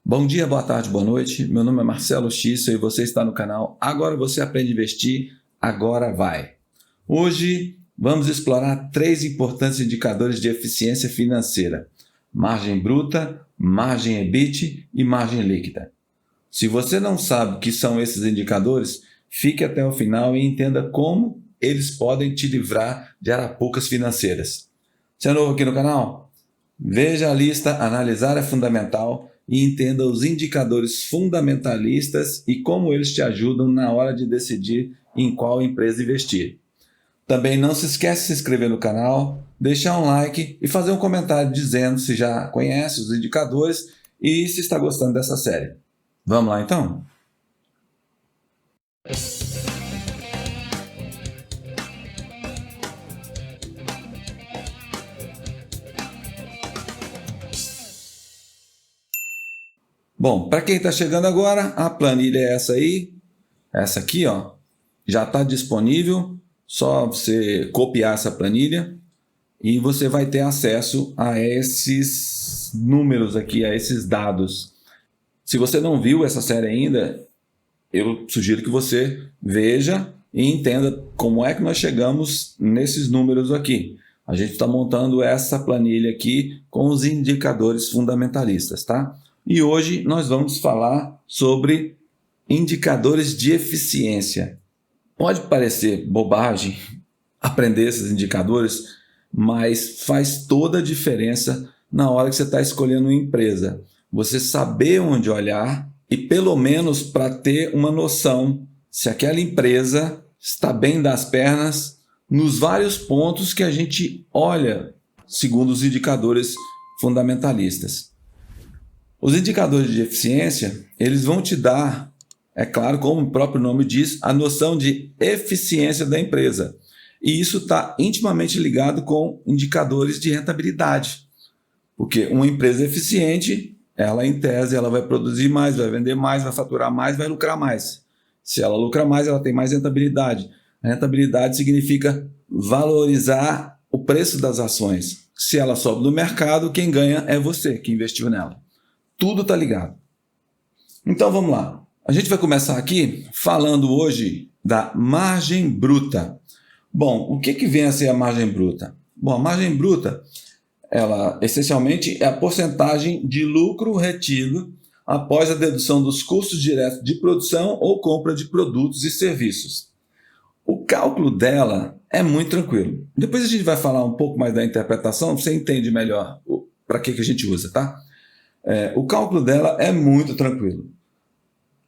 Bom dia, boa tarde, boa noite. Meu nome é Marcelo Xissa e você está no canal Agora Você Aprende a Investir, Agora Vai. Hoje vamos explorar 3 importantes indicadores de eficiência financeira: margem bruta, margem EBIT e margem líquida. Se você não sabe o que são esses indicadores, fique até o final e entenda como eles podem te livrar de arapucas financeiras. Você é novo aqui no canal? Veja a lista Analisar é Fundamental e entenda os indicadores fundamentalistas e como eles te ajudam na hora de decidir em qual empresa investir. Também não se esqueça de se inscrever no canal, deixar um like e fazer um comentário dizendo se já conhece os indicadores e se está gostando dessa série. Vamos lá então? Bom, para quem está chegando agora, a planilha é essa aí, essa aqui, ó, já está disponível, só você copiar essa planilha e você vai ter acesso a esses números aqui, a esses dados. Se você não viu essa série ainda, eu sugiro que você veja e entenda como é que nós chegamos nesses números aqui. A gente está montando essa planilha aqui com os indicadores fundamentalistas, tá? E hoje nós vamos falar sobre indicadores de eficiência. Pode parecer bobagem aprender esses indicadores, mas faz toda a diferença na hora que você está escolhendo uma empresa. Você saber onde olhar e pelo menos para ter uma noção se aquela empresa está bem das pernas nos vários pontos que a gente olha segundo os indicadores fundamentalistas. Os indicadores de eficiência, eles vão te dar, é claro, como o próprio nome diz, a noção de eficiência da empresa. E isso está intimamente ligado com indicadores de rentabilidade. Porque uma empresa eficiente, ela em tese, ela vai produzir mais, vai vender mais, vai faturar mais, vai lucrar mais. Se ela lucra mais, ela tem mais rentabilidade. A rentabilidade significa valorizar o preço das ações. Se ela sobe no mercado, quem ganha é você que investiu nela. Tudo está ligado. Então vamos lá. A gente vai começar aqui falando hoje da margem bruta. Bom, o que vem a ser a margem bruta? Bom, a margem bruta, ela essencialmente é a porcentagem de lucro retido após a dedução dos custos diretos de produção ou compra de produtos e serviços. O cálculo dela é muito tranquilo. Depois a gente vai falar um pouco mais da interpretação, você entende melhor para que a gente usa, tá? O cálculo dela é muito tranquilo.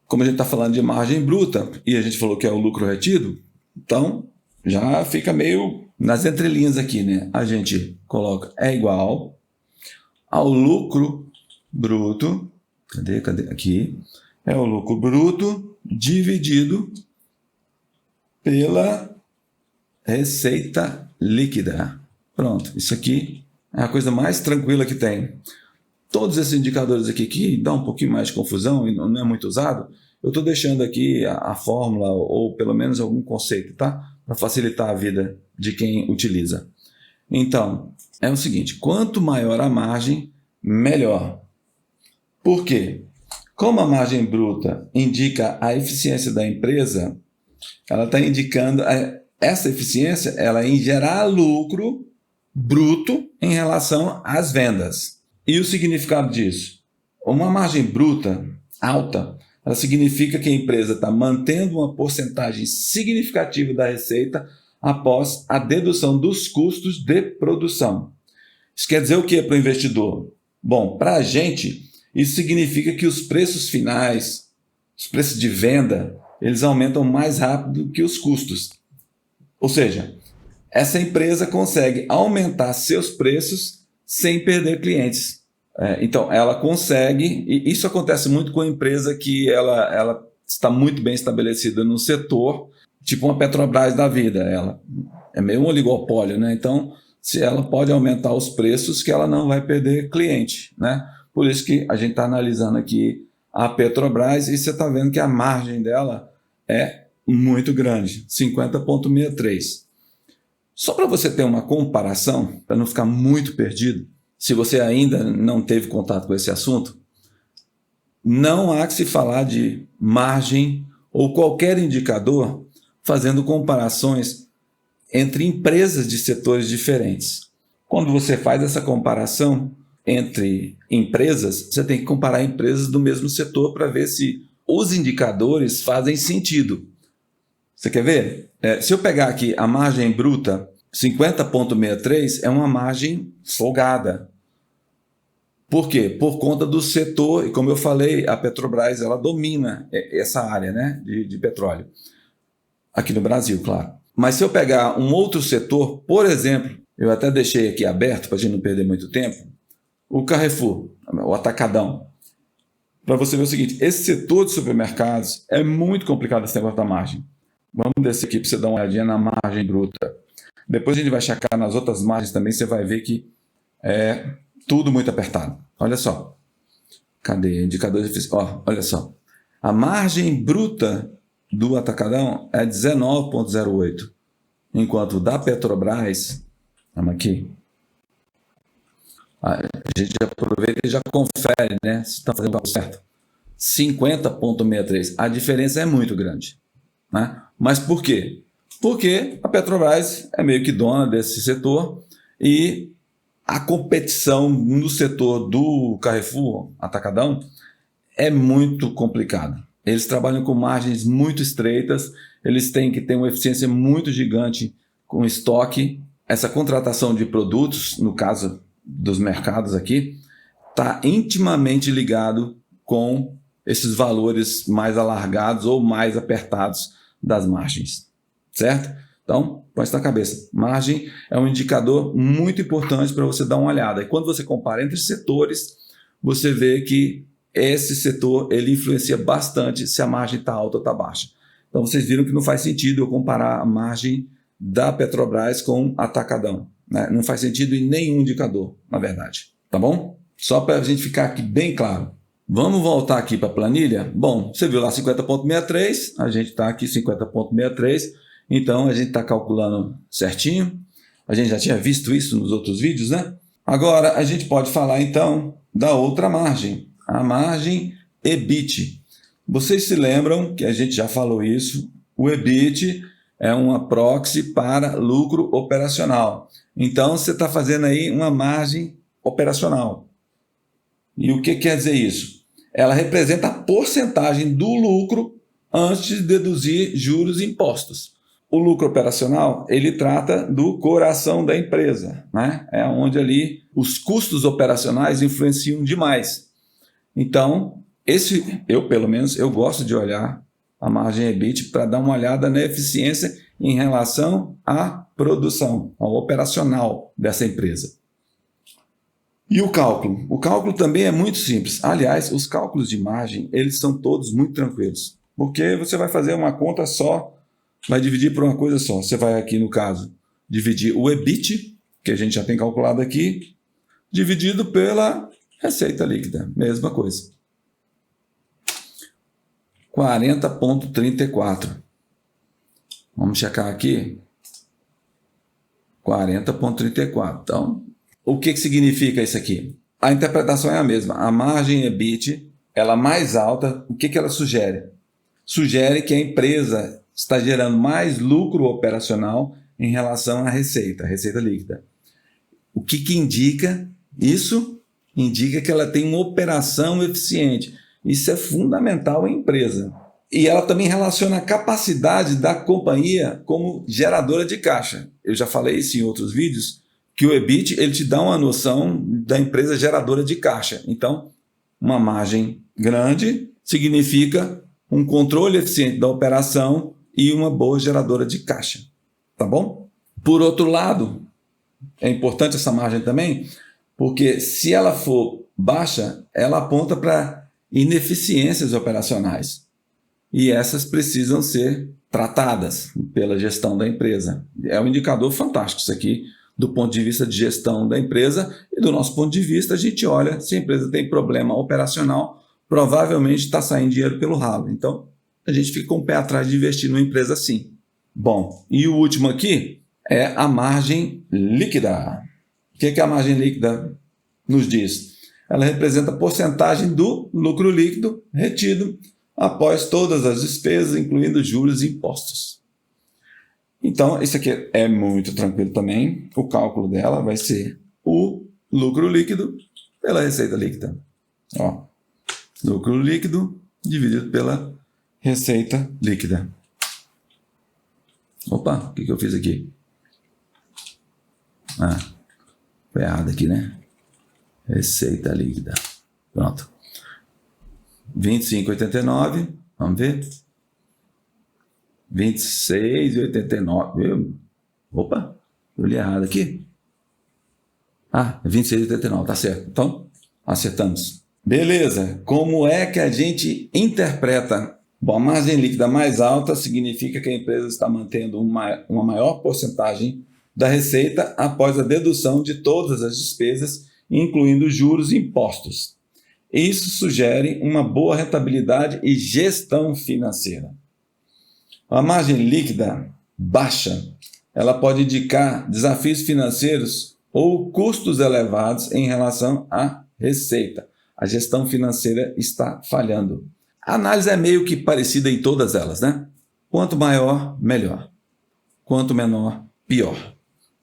Como a gente está falando de margem bruta e a gente falou que é o lucro retido, então já fica meio nas entrelinhas aqui, né? A gente coloca é igual ao lucro bruto, cadê aqui? É o lucro bruto dividido pela receita líquida. Pronto, isso aqui é a coisa mais tranquila que tem. Todos esses indicadores aqui que dão um pouquinho mais de confusão e não é muito usado, eu estou deixando aqui a fórmula ou pelo menos algum conceito, tá? Para facilitar a vida de quem utiliza. Então, é o seguinte, quanto maior a margem, melhor. Por quê? Como a margem bruta indica a eficiência da empresa, ela está indicando essa eficiência ela é em gerar lucro bruto em relação às vendas. E o significado disso? Uma margem bruta alta, ela significa que a empresa está mantendo uma porcentagem significativa da receita após a dedução dos custos de produção. Isso quer dizer o que para o investidor? Bom, para a gente, isso significa que os preços finais, os preços de venda, eles aumentam mais rápido que os custos. Ou seja, essa empresa consegue aumentar seus preços sem perder clientes. Então, ela consegue, e isso acontece muito com a empresa que ela está muito bem estabelecida no setor, tipo uma Petrobras da vida. Ela é meio um oligopólio, né? Então, se ela pode aumentar os preços, que ela não vai perder cliente, né? Por isso que a gente está analisando aqui a Petrobras e você está vendo que a margem dela é muito grande, 50,63. Só para você ter uma comparação, para não ficar muito perdido, se você ainda não teve contato com esse assunto, não há que se falar de margem ou qualquer indicador fazendo comparações entre empresas de setores diferentes. Quando você faz essa comparação entre empresas, você tem que comparar empresas do mesmo setor para ver se os indicadores fazem sentido. Você quer ver? Se eu pegar aqui a margem bruta 50,63 é uma margem folgada. Por quê? Por conta do setor, e como eu falei, a Petrobras ela domina essa área, né, de petróleo. Aqui no Brasil, claro. Mas se eu pegar um outro setor, por exemplo, eu até deixei aqui aberto para a gente não perder muito tempo, o Carrefour, o Atacadão. Para você ver o seguinte, esse setor de supermercados é muito complicado esse negócio da margem. Vamos descer aqui para você dar uma olhadinha na margem bruta. Depois a gente vai checar nas outras margens também, você vai ver que é tudo muito apertado. Olha só. Cadê? Indicadores de eficiência. Olha só. A margem bruta do Atacadão é 19,08. Enquanto da Petrobras, vamos aqui. A gente já aproveita e já confere, né? Se está fazendo o papo certo. 50,63. A diferença é muito grande. Né? Mas por quê? Porque a Petrobras é meio que dona desse setor e a competição no setor do Carrefour, Atacadão, é muito complicada. Eles trabalham com margens muito estreitas, eles têm que ter uma eficiência muito gigante com estoque. Essa contratação de produtos, no caso dos mercados aqui, está intimamente ligado com esses valores mais alargados ou mais apertados das margens, certo? Então, põe isso na cabeça. Margem é um indicador muito importante para você dar uma olhada. E quando você compara entre setores, você vê que esse setor ele influencia bastante se a margem está alta ou está baixa. Então, vocês viram que não faz sentido eu comparar a margem da Petrobras com Atacadão. Né? Não faz sentido em nenhum indicador, na verdade. Tá bom? Só para a gente ficar aqui bem claro. Vamos voltar aqui para a planilha? Bom, você viu lá 50,63, a gente está aqui 50,63, então a gente está calculando certinho. A gente já tinha visto isso nos outros vídeos, né? Agora a gente pode falar então da outra margem, a margem EBIT. Vocês se lembram que a gente já falou isso, o EBIT é uma proxy para lucro operacional. Então você está fazendo aí uma margem operacional. E o que quer dizer isso? Ela representa a porcentagem do lucro antes de deduzir juros e impostos. O lucro operacional, ele trata do coração da empresa, né? É onde ali os custos operacionais influenciam demais. Então, pelo menos, eu gosto de olhar a margem EBIT para dar uma olhada na eficiência em relação à produção, ao operacional dessa empresa. E o cálculo? O cálculo também é muito simples. Aliás, os cálculos de margem, eles são todos muito tranquilos. Porque você vai fazer uma conta só, vai dividir por uma coisa só. Você vai aqui, no caso, dividir o EBIT, que a gente já tem calculado aqui, dividido pela receita líquida. Mesma coisa. 40,34. Vamos checar aqui. 40,34. Então, o que significa isso aqui? A interpretação é a mesma. A margem EBIT, ela mais alta, o que ela sugere? Sugere que a empresa está gerando mais lucro operacional em relação à receita líquida. O que indica isso? Indica que ela tem uma operação eficiente. Isso é fundamental em empresa. E ela também relaciona a capacidade da companhia como geradora de caixa. Eu já falei isso em outros vídeos, que o EBIT ele te dá uma noção da empresa geradora de caixa. Então, uma margem grande significa um controle eficiente da operação e uma boa geradora de caixa. Tá bom? Por outro lado, é importante essa margem também, porque se ela for baixa, ela aponta para ineficiências operacionais. E essas precisam ser tratadas pela gestão da empresa. É um indicador fantástico isso aqui, do ponto de vista de gestão da empresa, e do nosso ponto de vista, a gente olha se a empresa tem problema operacional, provavelmente está saindo dinheiro pelo ralo. Então, a gente fica com o pé atrás de investir numa empresa assim. Bom, e o último aqui é a margem líquida. O que a margem líquida nos diz? ela representa a porcentagem do lucro líquido retido após todas as despesas, incluindo juros e impostos. Então, isso aqui é muito tranquilo também. O cálculo dela vai ser o lucro líquido pela receita líquida. Ó, lucro líquido dividido pela receita líquida. Opa, o que eu fiz aqui? Foi errado aqui, né? Receita líquida. Pronto. 25,89. Vamos ver. 26,89. Opa, eu li errado aqui. 26,89, tá certo. Então, acertamos. Beleza. Como é que a gente interpreta? Bom, a margem líquida mais alta significa que a empresa está mantendo uma maior porcentagem da receita após a dedução de todas as despesas, incluindo juros e impostos. Isso sugere uma boa rentabilidade e gestão financeira. A margem líquida baixa, ela pode indicar desafios financeiros ou custos elevados em relação à receita. A gestão financeira está falhando. A análise é meio que parecida em todas elas, né? Quanto maior, melhor. Quanto menor, pior.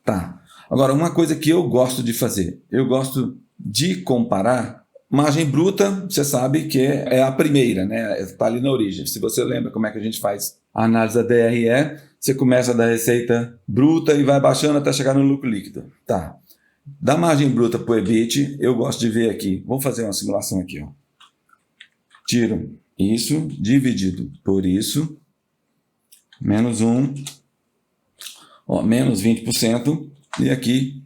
Tá. Agora, uma coisa que eu gosto de fazer, eu gosto de comparar. Margem bruta, você sabe que é a primeira, né? Está ali na origem. Se você lembra como é que a gente faz a análise da DRE, você começa da receita bruta e vai baixando até chegar no lucro líquido. Tá. Da margem bruta para o EBIT, eu gosto de ver aqui. Vamos fazer uma simulação aqui, ó. Tiro isso dividido por isso, menos 1, menos 20%, e aqui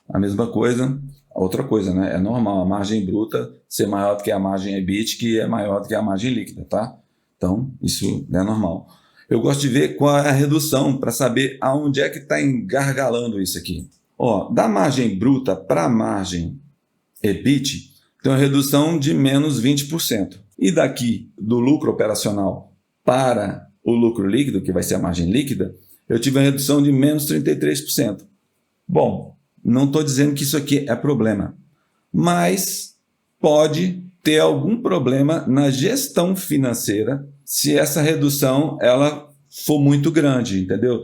a mesma coisa. Outra coisa, né? É normal a margem bruta ser maior do que a margem EBIT, que é maior do que a margem líquida, tá? Então, isso é normal. Eu gosto de ver qual é a redução para saber aonde é que está engargalando isso aqui. Ó, da margem bruta para a margem EBIT, tem uma redução de menos 20%. E daqui do lucro operacional para o lucro líquido, que vai ser a margem líquida, eu tive uma redução de menos 33%. Bom, não estou dizendo que isso aqui é problema, mas pode ter algum problema na gestão financeira se essa redução ela for muito grande, entendeu?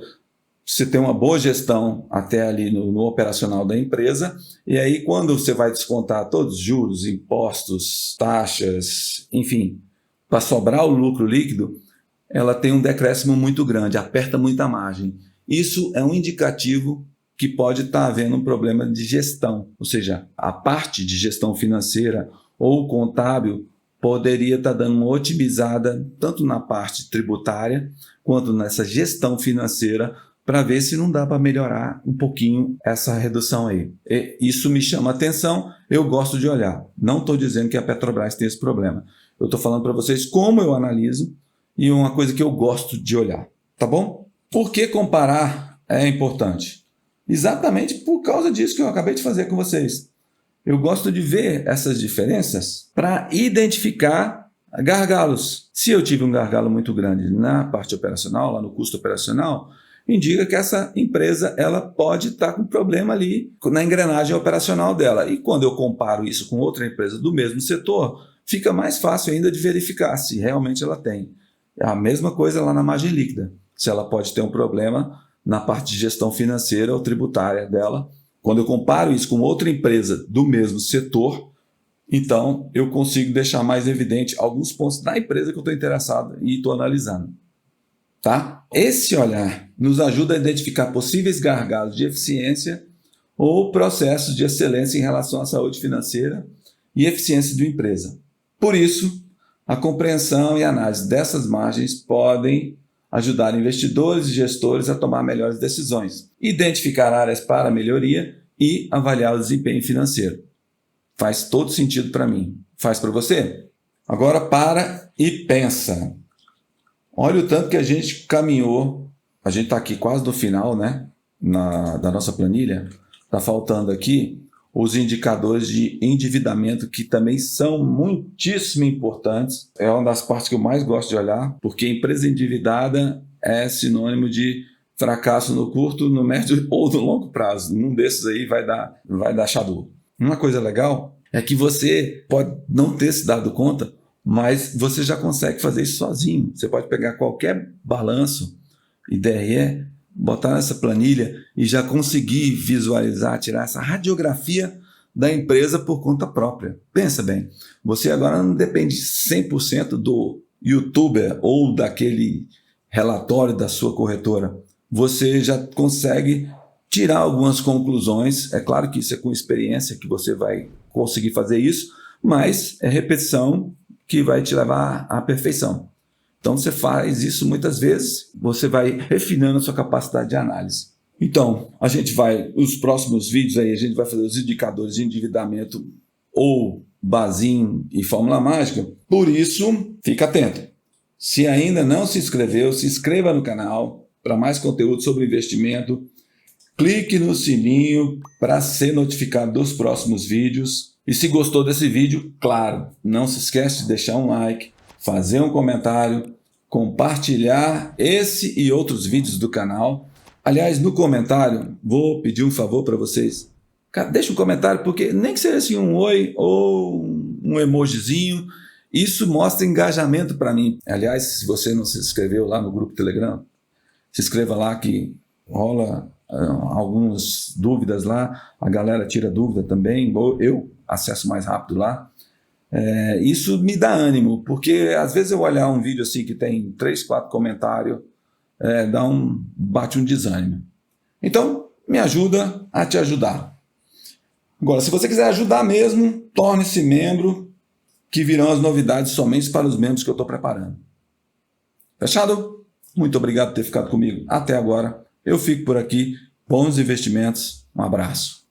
Você tem uma boa gestão até ali no operacional da empresa, e aí quando você vai descontar todos os juros, impostos, taxas, enfim, para sobrar o lucro líquido, ela tem um decréscimo muito grande, aperta muita margem. Isso é um indicativo que pode estar havendo um problema de gestão, ou seja, a parte de gestão financeira ou contábil poderia estar dando uma otimizada tanto na parte tributária quanto nessa gestão financeira para ver se não dá para melhorar um pouquinho essa redução aí. E isso me chama atenção, eu gosto de olhar. Não estou dizendo que a Petrobras tem esse problema. Eu estou falando para vocês como eu analiso e uma coisa que eu gosto de olhar, tá bom? Por que comparar é importante? Exatamente por causa disso que eu acabei de fazer com vocês. Eu gosto de ver essas diferenças para identificar gargalos. Se eu tive um gargalo muito grande na parte operacional, lá no custo operacional, indica que essa empresa ela pode estar com problema ali na engrenagem operacional dela. E quando eu comparo isso com outra empresa do mesmo setor, fica mais fácil ainda de verificar se realmente ela tem. É a mesma coisa lá na margem líquida. Se ela pode ter um problema na parte de gestão financeira ou tributária dela. Quando eu comparo isso com outra empresa do mesmo setor, então eu consigo deixar mais evidente alguns pontos da empresa que eu estou interessado e estou analisando. Tá? Esse olhar nos ajuda a identificar possíveis gargalos de eficiência ou processos de excelência em relação à saúde financeira e eficiência de uma empresa. Por isso, a compreensão e análise dessas margens podem ajudar investidores e gestores a tomar melhores decisões, identificar áreas para melhoria e avaliar o desempenho financeiro. Faz todo sentido para mim. Faz para você? Agora para e pensa. Olha o tanto que a gente caminhou. A gente está aqui quase no final, né? Da nossa planilha. Está faltando aqui os indicadores de endividamento, que também são muitíssimo importantes. É uma das partes que eu mais gosto de olhar, porque empresa endividada é sinônimo de fracasso no curto, no médio ou no longo prazo. Num desses aí vai dar chadu. Uma coisa legal é que você pode não ter se dado conta, mas você já consegue fazer isso sozinho. Você pode pegar qualquer balanço e DRE, botar nessa planilha e já conseguir visualizar, tirar essa radiografia da empresa por conta própria. Pensa bem, você agora não depende 100% do youtuber ou daquele relatório da sua corretora. Você já consegue tirar algumas conclusões. É claro que isso é com experiência que você vai conseguir fazer isso, mas é repetição que vai te levar à perfeição. Então você faz isso muitas vezes, você vai refinando a sua capacidade de análise. Então, os próximos vídeos aí, a gente vai fazer os indicadores de endividamento ou Bazin e Fórmula Mágica. Por isso, fica atento. Se ainda não se inscreveu, se inscreva no canal para mais conteúdo sobre investimento. Clique no sininho para ser notificado dos próximos vídeos. E se gostou desse vídeo, claro, não se esquece de deixar um like, fazer um comentário, compartilhar esse e outros vídeos do canal. Aliás, no comentário, vou pedir um favor para vocês. Cara, deixa um comentário, porque nem que seja assim um oi ou um emojizinho, isso mostra engajamento para mim. Aliás, se você não se inscreveu lá no grupo Telegram, se inscreva lá que rola algumas dúvidas lá, a galera tira dúvida também, eu acesso mais rápido lá. Isso me dá ânimo, porque às vezes eu olhar um vídeo assim que tem 3, 4 comentários, bate um desânimo. Então, me ajuda a te ajudar. Agora, se você quiser ajudar mesmo, torne-se membro, que virão as novidades somente para os membros que eu estou preparando. Fechado? Muito obrigado por ter ficado comigo até agora. Eu fico por aqui. Bons investimentos. Um abraço.